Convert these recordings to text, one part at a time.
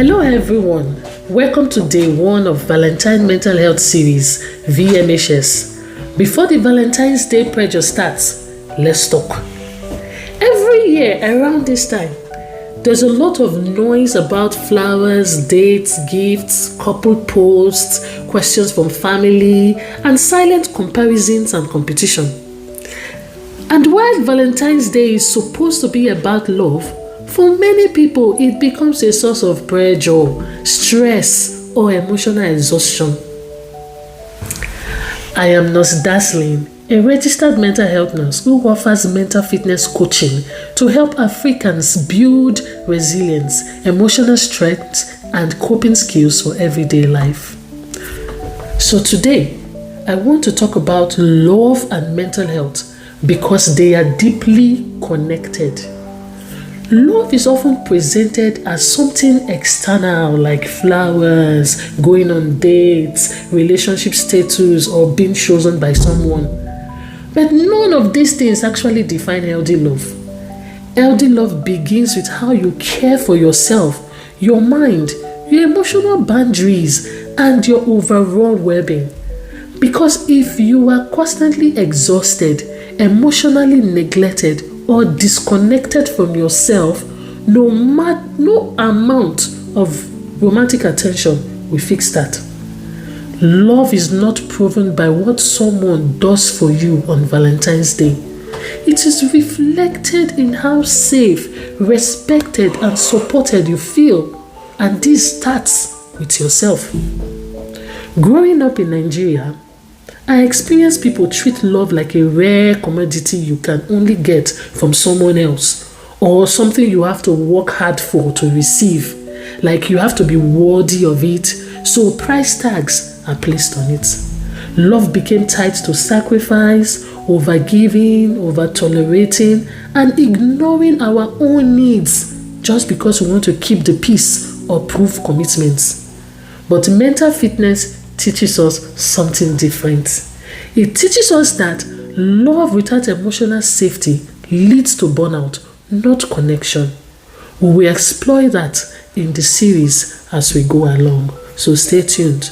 Hello everyone, welcome to day 1 of Valentine Mental Health Series, VMHS. Before the Valentine's Day pressure starts, let's talk. Every year around this time, there's a lot of noise about flowers, dates, gifts, couple posts, questions from family, and silent comparisons and competition. And while Valentine's Day is supposed to be about love, for many people, it becomes a source of pressure, stress, or emotional exhaustion. I am Nurse Dazzling, a registered mental health nurse who offers mental fitness coaching to help Africans build resilience, emotional strength, and coping skills for everyday life. So today, I want to talk about love and mental health because they are deeply connected. Love is often presented as something external like flowers, going on dates, relationship status, or being chosen by someone. But none of these things actually define healthy love. Healthy love begins with how you care for yourself, your mind, your emotional boundaries, and your overall well-being. Because if you are constantly exhausted, emotionally neglected, or disconnected from yourself, no amount of romantic attention will fix that. Love is not proven by what someone does for you on Valentine's Day. It is reflected in how safe, respected, and supported you feel. And this starts with yourself. Growing up in Nigeria, I experienced people treat love like a rare commodity you can only get from someone else, or something you have to work hard for to receive, like you have to be worthy of it, so price tags are placed on it. Love became tied to sacrifice, overgiving, over-tolerating, and ignoring our own needs just because we want to keep the peace or prove commitments. But mental fitness teaches us something different. It teaches us that love without emotional safety leads to burnout, not connection. We will explore that in the series as we go along, so stay tuned.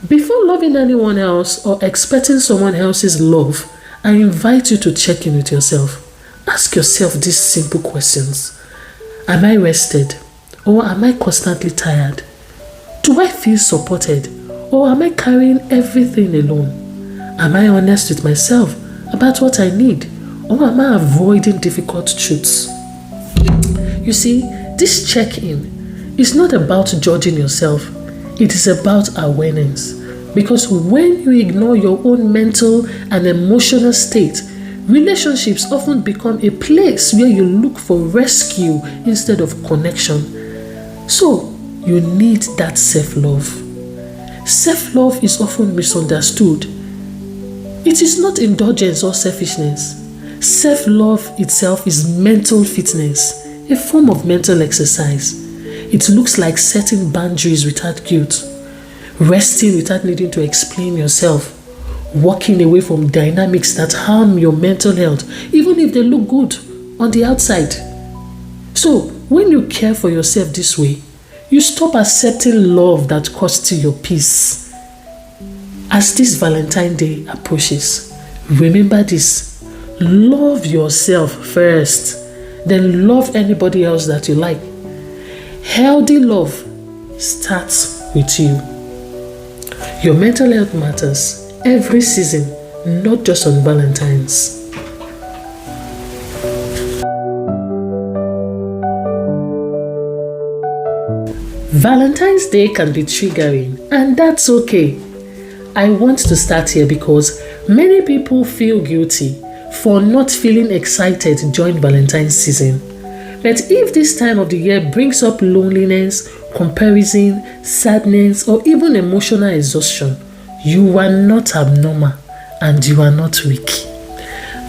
Before loving anyone else or expecting someone else's love, I invite you to check in with yourself. Ask yourself these simple questions. Am I rested, or am I constantly tired? Do I feel supported, or am I carrying everything alone? Am I honest with myself about what I need, or am I avoiding difficult truths? You see, this check-in is not about judging yourself. It is about awareness. Because when you ignore your own mental and emotional state, relationships often become a place where you look for rescue instead of connection. So, you need that self-love. Self-love is often misunderstood. It is not indulgence or selfishness. Self-love itself is mental fitness, a form of mental exercise. It looks like setting boundaries without guilt, resting without needing to explain yourself, walking away from dynamics that harm your mental health, even if they look good on the outside. So, when you care for yourself this way, you stop accepting love that costs you your peace. As this Valentine's Day approaches, remember this: love yourself first, then love anybody else that you like. Healthy love starts with you. Your mental health matters every season, not just on Valentine's. Valentine's Day can be triggering, and that's okay. I want to start here because many people feel guilty for not feeling excited during Valentine's season. But if this time of the year brings up loneliness, comparison, sadness, or even emotional exhaustion, you are not abnormal and you are not weak.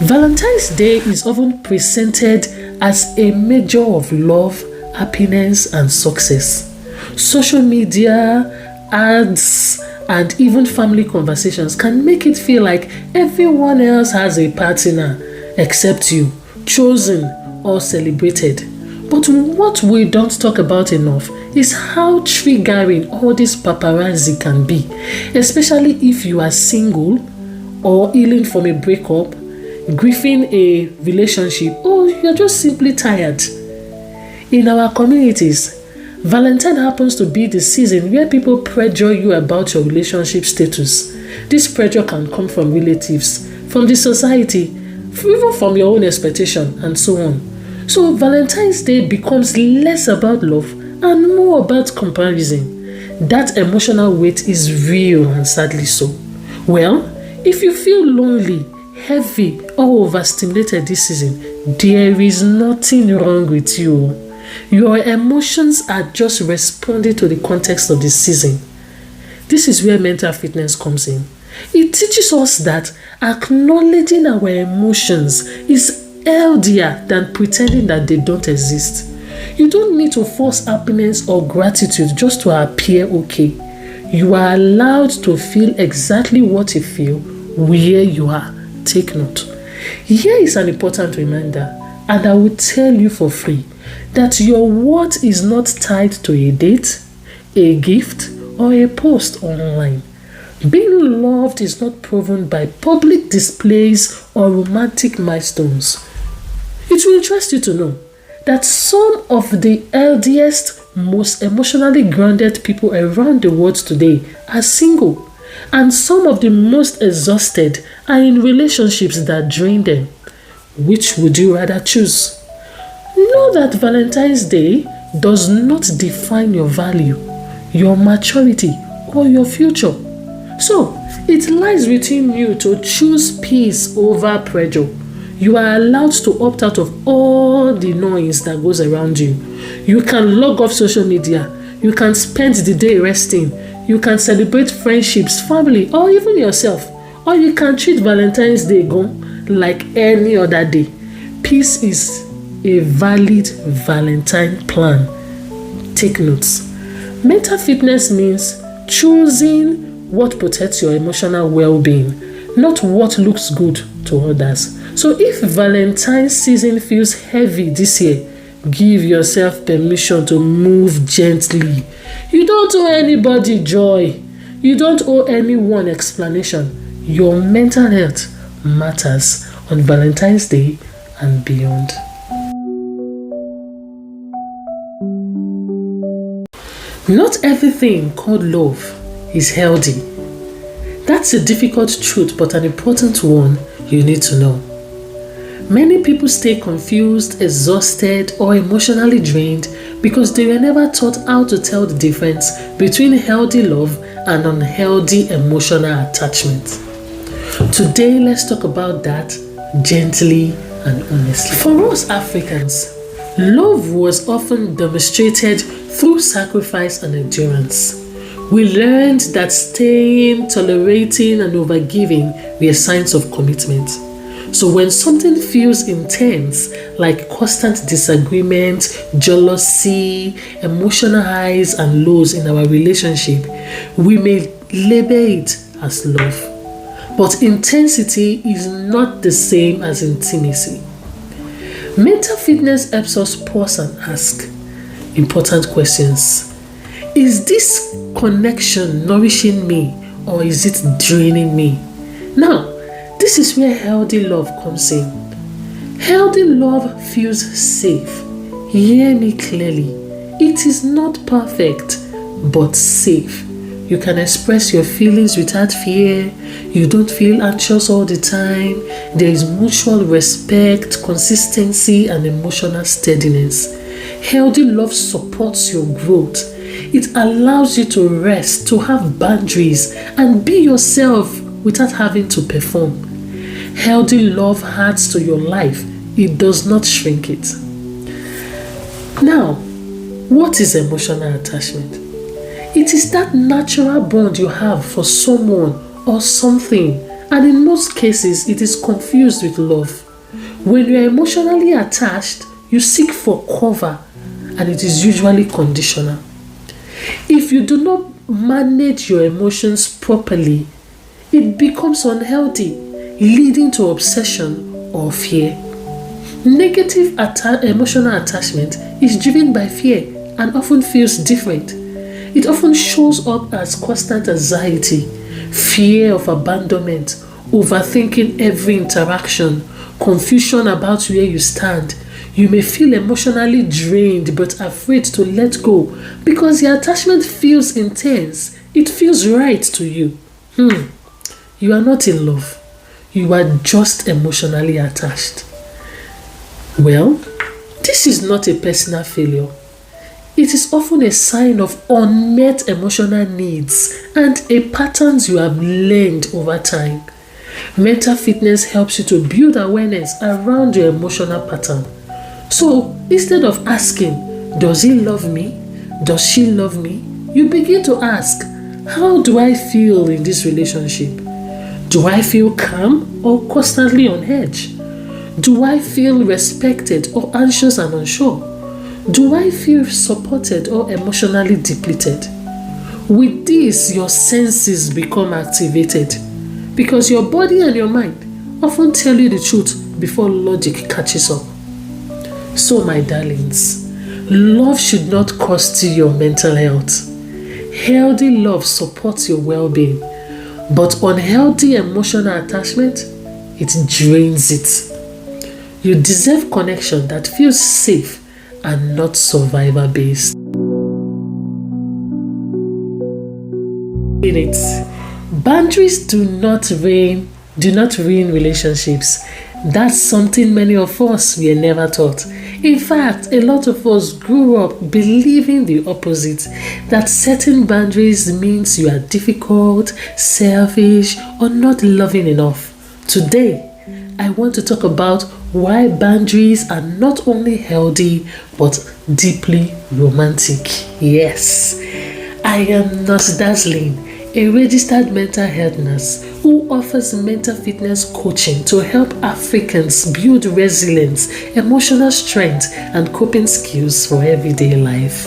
Valentine's Day is often presented as a measure of love, happiness, and success. Social media, ads, and even family conversations can make it feel like everyone else has a partner except you, chosen or celebrated. But what we don't talk about enough is how triggering all this paparazzi can be, especially if you are single or healing from a breakup, grieving a relationship, or you're just simply tired. In our communities, Valentine happens to be the season where people pressure you about your relationship status. This pressure can come from relatives, from the society, even from your own expectation, and so on. So Valentine's Day becomes less about love and more about comparison. That emotional weight is real, and sadly so. Well, if you feel lonely, heavy, or overstimulated this season, there is nothing wrong with you. Your emotions are just responding to the context of the season. This is where mental fitness comes in. It teaches us that acknowledging our emotions is healthier than pretending that they don't exist. You don't need to force happiness or gratitude just to appear okay. You are allowed to feel exactly what you feel where you are. Take note. Here is an important reminder, and I will tell you for free, that your worth is not tied to a date, a gift, or a post online. Being loved is not proven by public displays or romantic milestones. It will interest you to know that some of the healthiest, most emotionally grounded people around the world today are single, and some of the most exhausted are in relationships that drain them. Which would you rather choose? Know that Valentine's Day does not define your value, your maturity, or your future. So, it lies within you to choose peace over pressure. You are allowed to opt out of all the noise that goes around you. You can log off social media. You can spend the day resting. You can celebrate friendships, family, or even yourself. Or you can treat Valentine's Day like any other day. Peace is a valid Valentine plan. Take notes. Mental fitness means choosing what protects your emotional well-being, not what looks good to others. So if Valentine's season feels heavy this year, give yourself permission to move gently. You don't owe anybody joy. You don't owe anyone explanation. Your mental health matters on Valentine's Day and beyond. Not everything called love is healthy. That's a difficult truth, but an important one you need to know. Many people stay confused, exhausted, or emotionally drained because they were never taught how to tell the difference between healthy love and unhealthy emotional attachment. Today, let's talk about that gently and honestly. For us Africans, love was often demonstrated through sacrifice and endurance. We learned that staying, tolerating, and overgiving were signs of commitment. So when something feels intense, like constant disagreement, jealousy, emotional highs and lows in our relationship, we may label it as love. But intensity is not the same as intimacy. Mental fitness helps us pause and ask important questions. Is this connection nourishing me, or is it draining me? Now, this is where healthy love comes in. Healthy love feels safe. Hear me clearly. It is not perfect, but safe. You can express your feelings without fear. You don't feel anxious all the time. There is mutual respect, consistency, and emotional steadiness. Healthy love supports your growth. It allows you to rest, to have boundaries, and be yourself without having to perform. Healthy love adds to your life. It does not shrink it. Now, what is emotional attachment? It is that natural bond you have for someone or something, and in most cases, it is confused with love. When you are emotionally attached, you seek for cover, and it is usually conditional. If you do not manage your emotions properly, it becomes unhealthy, leading to obsession or fear. Negative emotional attachment is driven by fear, and often feels different. It often shows up as constant anxiety, fear of abandonment, overthinking every interaction, confusion about where you stand. You may feel emotionally drained but afraid to let go because the attachment feels intense. It feels right to you. You are not in love. You are just emotionally attached. Well, this is not a personal failure. It is often a sign of unmet emotional needs and a patterns you have learned over time. Mental fitness helps you to build awareness around your emotional pattern. So instead of asking, does he love me? Does she love me? You begin to ask, how do I feel in this relationship? Do I feel calm or constantly on edge? Do I feel respected or anxious and unsure? Do I feel supported or emotionally depleted? With this, your senses become activated because your body and your mind often tell you the truth before logic catches up. So, my darlings, love should not cost you your mental health. Healthy love supports your well-being, but unhealthy emotional attachment, it drains it. You deserve connection that feels safe and not survivor-based. Boundaries do not ruin relationships. That's something many of us were never taught. In fact, a lot of us grew up believing the opposite, that setting boundaries means you are difficult, selfish, or not loving enough. Today, I want to talk about why boundaries are not only healthy but deeply romantic. Yes, I am Nurse Dazzling, a registered mental health nurse who offers mental fitness coaching to help Africans build resilience, emotional strength, and coping skills for everyday life.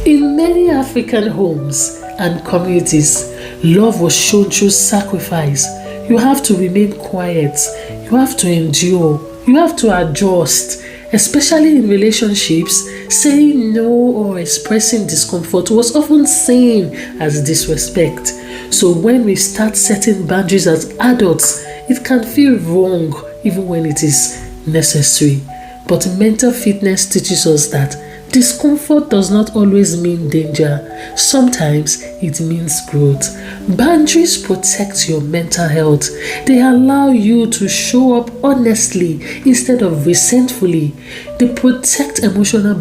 In many African homes and communities, love was shown through sacrifice. You have to remain quiet, you have to endure, you have to adjust. Especially in relationships, saying no or expressing discomfort was often seen as disrespect. So when we start setting boundaries as adults, it can feel wrong even when it is necessary. But mental fitness teaches us that discomfort does not always mean danger. Sometimes it means growth. Boundaries protect your mental health. They allow you to show up honestly instead of resentfully. They prevent emotional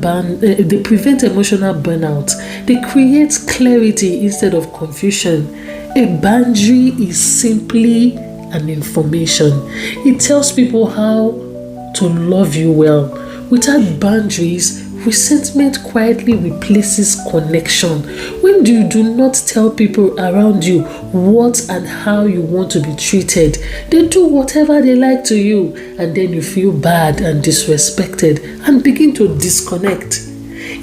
burnout. They create clarity instead of confusion. A boundary is simply an information. It tells people how to love you well. Without boundaries, resentment quietly replaces connection. When you do not tell people around you what and how you want to be treated, they do whatever they like to you, and then you feel bad and disrespected and begin to disconnect.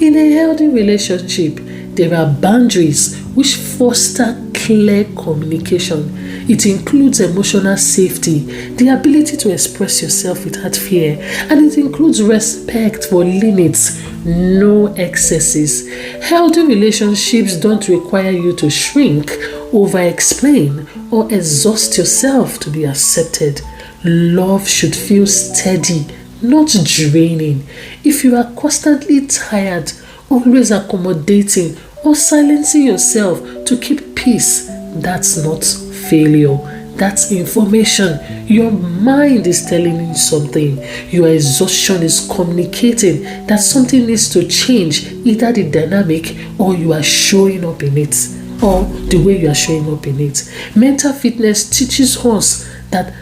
In a healthy relationship, there are boundaries which foster clear communication. It includes emotional safety, the ability to express yourself without fear, and it includes respect for limits, no excesses. Healthy relationships don't require you to shrink, over-explain, or exhaust yourself to be accepted. Love should feel steady, not draining. If you are constantly tired, always accommodating, or silencing yourself to keep peace, that's not failure. That's information. Your mind is telling you something. Your exhaustion is communicating that something needs to change, either the dynamic or you are showing up in it, or the way you are showing up in it. Mental fitness teaches us that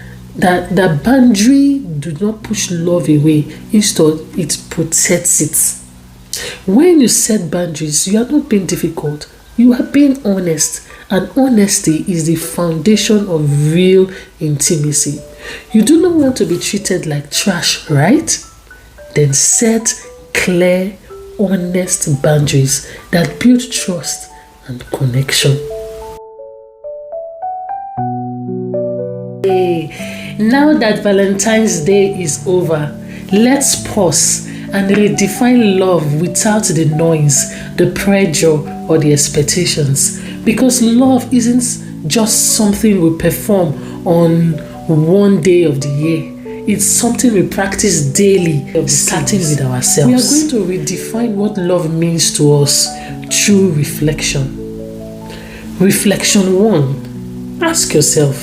boundary do not push love away. Instead, it protects it. When you set boundaries, you are not being difficult. You are being honest. And honesty is the foundation of real intimacy. You do not want to be treated like trash, right? Then set clear, honest boundaries that build trust and connection. Hey, now that Valentine's Day is over, let's pause and redefine love without the noise, the pressure, or the expectations. Because love isn't just something we perform on one day of the year. It's something we practice daily, starting with ourselves. We are going to redefine what love means to us through reflection. Reflection 1. Ask yourself,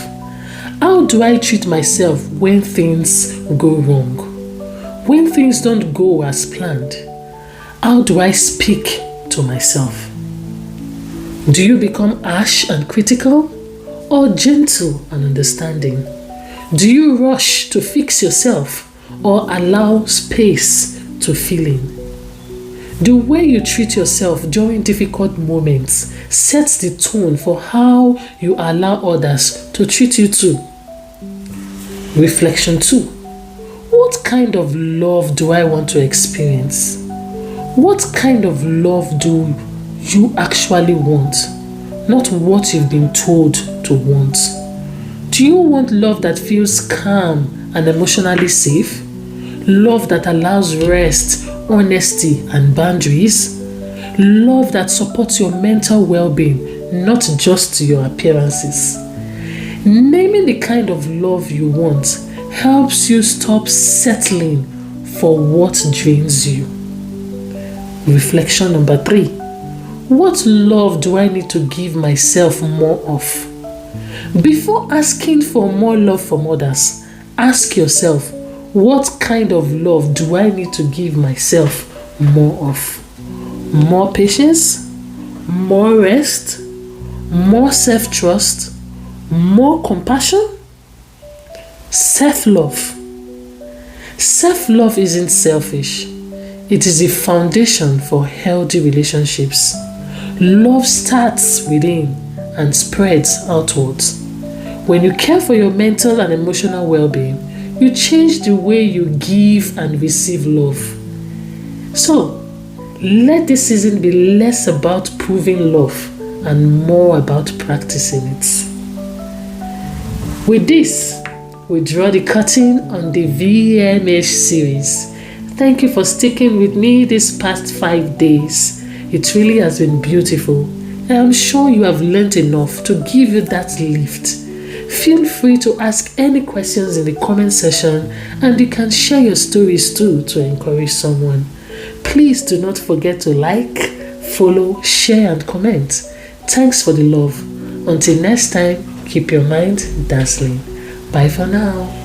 how do I treat myself when things go wrong? When things don't go as planned, how do I speak to myself? Do you become harsh and critical, or gentle and understanding? Do you rush to fix yourself, or allow space to feeling? The way you treat yourself during difficult moments sets the tone for how you allow others to treat you too. Reflection 2. What kind of love do I want to experience? What kind of love do you actually want, not what you've been told to want? Do you want love that feels calm and emotionally safe? Love that allows rest, honesty, and boundaries? Love that supports your mental well-being, not just your appearances? Naming the kind of love you want helps you stop settling for what drains you. Reflection number 3. What love do I need to give myself more of? Before asking for more love from others, ask yourself, what kind of love do I need to give myself more of? More patience? More rest? More self-trust? More compassion? Self-love. Self-love isn't selfish. It is the foundation for healthy relationships. Love starts within and spreads outwards. When you care for your mental and emotional well-being, you change the way you give and receive love. So, let this season be less about proving love and more about practicing it. With this, we draw the curtain on the VMH series. Thank you for sticking with me these past 5 days. It really has been beautiful. I am sure you have learned enough to give you that lift. Feel free to ask any questions in the comment section, and you can share your stories too to encourage someone. Please do not forget to like, follow, share, and comment. Thanks for the love. Until next time, keep your mind dazzling. Bye for now.